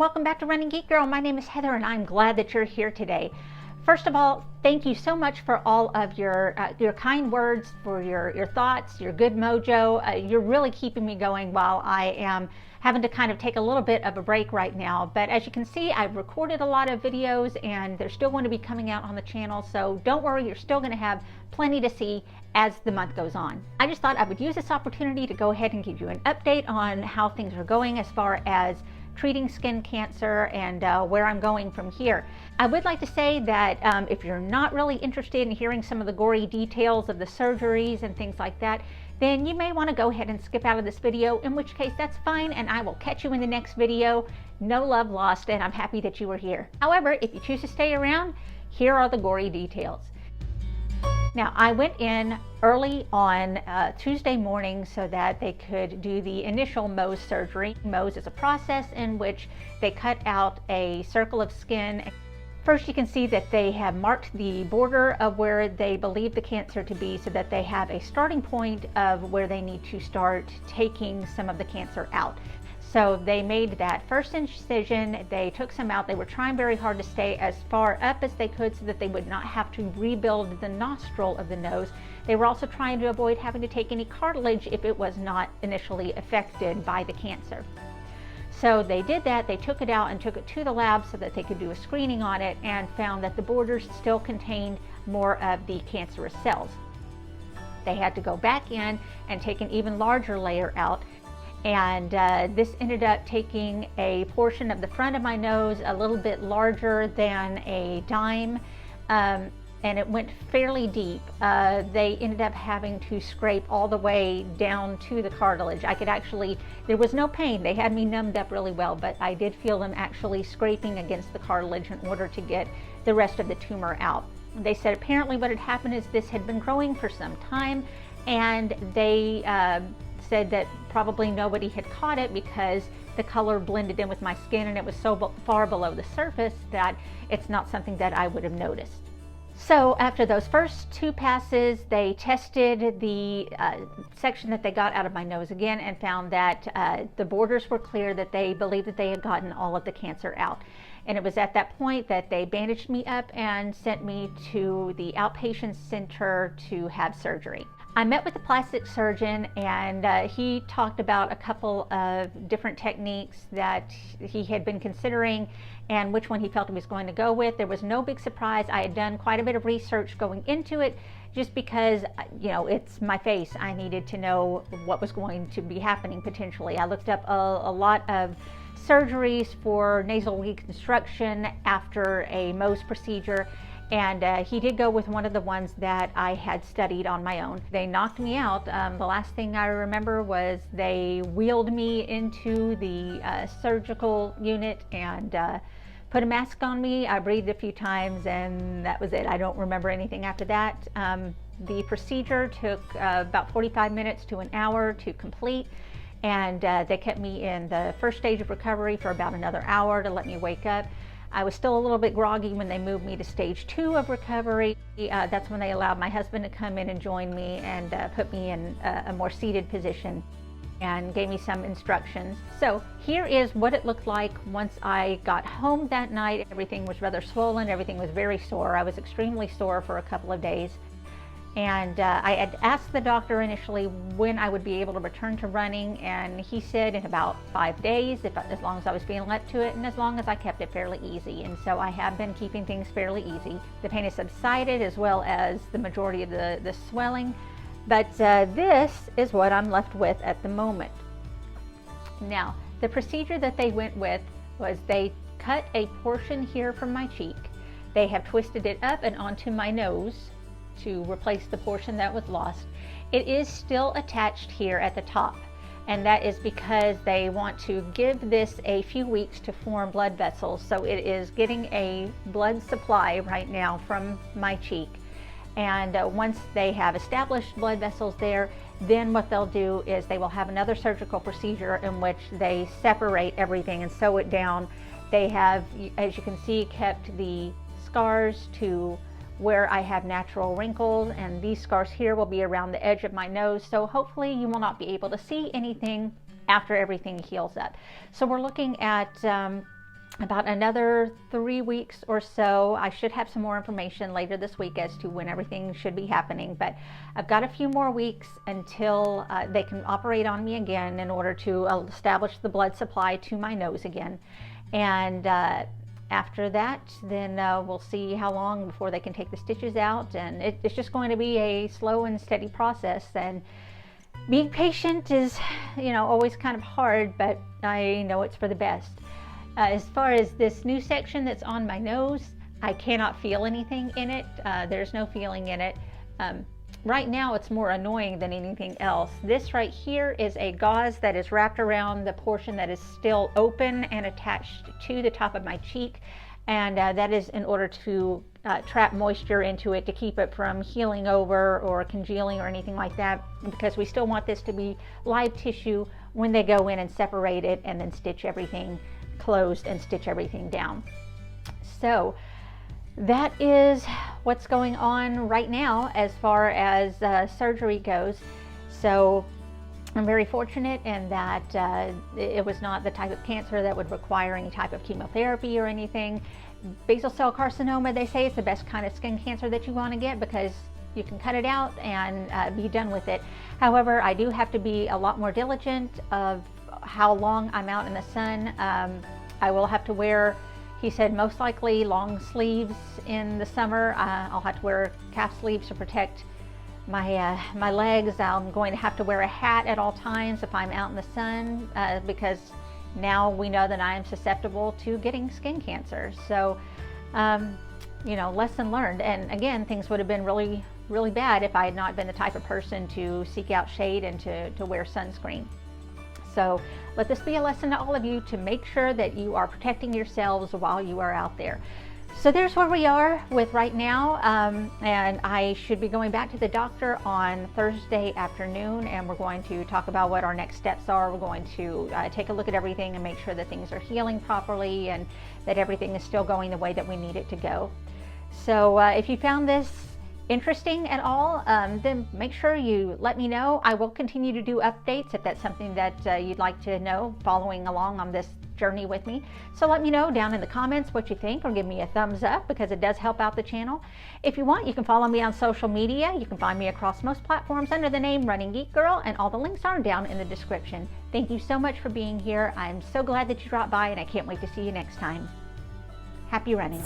welcome back to Running Geek Girl. My name is Heather and I'm glad that you're here today. First of all, thank you so much for all of your kind words, for your thoughts, your good mojo. You're really keeping me going while I am having to kind of take a little bit of a break right now. But as you can see, I've recorded a lot of videos and they're still going to be coming out on the channel. So don't worry, you're still going to have plenty to see as the month goes on. I just thought I would use this opportunity to go ahead and give you an update on how things are going as far as treating skin cancer and where I'm going from here. I would like to say that if you're not really interested in hearing some of the gory details of the surgeries and things like that, then you may want to go ahead and skip out of this video, in which case that's fine and I will catch you in the next video. No love lost, and I'm happy that you were here. However, if you choose to stay around, here are the gory details. Now, I went in early on Tuesday morning so that they could do the initial Mohs surgery. Mohs is a process in which they cut out a circle of skin. First, you can see that they have marked the border of where they believe the cancer to be so that they have a starting point of where they need to start taking some of the cancer out. So they made that first incision, they took some out. They were trying very hard to stay as far up as they could so that they would not have to rebuild the nostril of the nose. They were also trying to avoid having to take any cartilage if it was not initially affected by the cancer. So they did that, they took it out and took it to the lab so that they could do a screening on it and found that the borders still contained more of the cancerous cells. They had to go back in and take an even larger layer out. And this ended up taking a portion of the front of my nose a little bit larger than a dime, and it went fairly deep. They ended up having to scrape all the way down to the cartilage. I could actually, there was no pain. They had me numbed up really well, but I did feel them actually scraping against the cartilage in order to get the rest of the tumor out. They said apparently what had happened is this had been growing for some time, and they said that probably nobody had caught it because the color blended in with my skin and it was so far below the surface that it's not something that I would have noticed. So after those first two passes, they tested the section that they got out of my nose again and found that the borders were clear, that they believed that they had gotten all of the cancer out. And it was at that point that they bandaged me up and sent me to the outpatient center to have surgery. I met with the plastic surgeon and he talked about a couple of different techniques that he had been considering and which one he felt he was going to go with. There was no big surprise. I had done quite a bit of research going into it just because, you know, it's my face. I needed to know what was going to be happening potentially. I looked up a lot of surgeries for nasal reconstruction after a Mohs procedure. And he did go with one of the ones that I had studied on my own. They knocked me out. The last thing I remember was they wheeled me into the surgical unit and put a mask on me. I breathed a few times and that was it. I don't remember anything after that. The procedure took about 45 minutes to an hour to complete. And they kept me in the first stage of recovery for about another hour to let me wake up. I was still a little bit groggy when they moved me to stage 2 of recovery. That's when they allowed my husband to come in and join me and put me in a more seated position and gave me some instructions. So here is what it looked like once I got home that night. Everything was rather swollen, everything was very sore. I was extremely sore for a couple of days. And I had asked the doctor initially when I would be able to return to running, and he said in about 5 days, as long as I was feeling up to it and as long as I kept it fairly easy. And so I have been keeping things fairly easy. The pain has subsided as well as the majority of the swelling, but this is what I'm left with at the moment. Now, the procedure that they went with was they cut a portion here from my cheek. They have twisted it up and onto my nose to replace the portion that was lost. It is still attached here at the top, and that is because they want to give this a few weeks to form blood vessels. So it is getting a blood supply right now from my cheek, and once they have established blood vessels there, then what they'll do is they will have another surgical procedure in which they separate everything and sew it down. They have, as you can see, kept the scars to where I have natural wrinkles, and these scars here will be around the edge of my nose, so hopefully you will not be able to see anything after everything heals up. So we're looking at about another 3 weeks or so. I should have some more information later this week as to when everything should be happening, but I've got a few more weeks until they can operate on me again in order to establish the blood supply to my nose again. And after that, then we'll see how long before they can take the stitches out, and it's just going to be a slow and steady process. And being patient is, always kind of hard, but I know it's for the best. As far as this new section that's on my nose, I cannot feel anything in it. There's no feeling in it. Right now it's more annoying than anything else. This right here is a gauze that is wrapped around the portion that is still open and attached to the top of my cheek, and that is in order to trap moisture into it to keep it from healing over or congealing or anything like that, because we still want this to be live tissue when they go in and separate it and then stitch everything closed and stitch everything down. So that is what's going on right now as far as surgery goes. So I'm very fortunate in that it was not the type of cancer that would require any type of chemotherapy or anything. Basal cell carcinoma, they say, it's the best kind of skin cancer that you want to get because you can cut it out and be done with it. However, I do have to be a lot more diligent of how long I'm out in the sun. I will have to wear, he said, most likely long sleeves in the summer. I'll have to wear calf sleeves to protect my legs. I'm going to have to wear a hat at all times if I'm out in the sun, because now we know that I am susceptible to getting skin cancer. So, lesson learned. And again, things would have been really, really bad if I had not been the type of person to seek out shade and to wear sunscreen. So let this be a lesson to all of you to make sure that you are protecting yourselves while you are out there. So there's where we are with right now, and I should be going back to the doctor on Thursday afternoon, and we're going to talk about what our next steps are. We're going to take a look at everything and make sure that things are healing properly and that everything is still going the way that we need it to go. So if you found this interesting at all, then make sure you let me know. I will continue to do updates if that's something that you'd like to know, following along on this journey with me. So let me know down in the comments what you think, or give me a thumbs up, because it does help out the channel. If you want, you can follow me on social media. You can find me across most platforms under the name Running Geek Girl, and all the links are down in the description. Thank you so much for being here. I'm so glad that you dropped by, and I can't wait to see you next time. Happy running.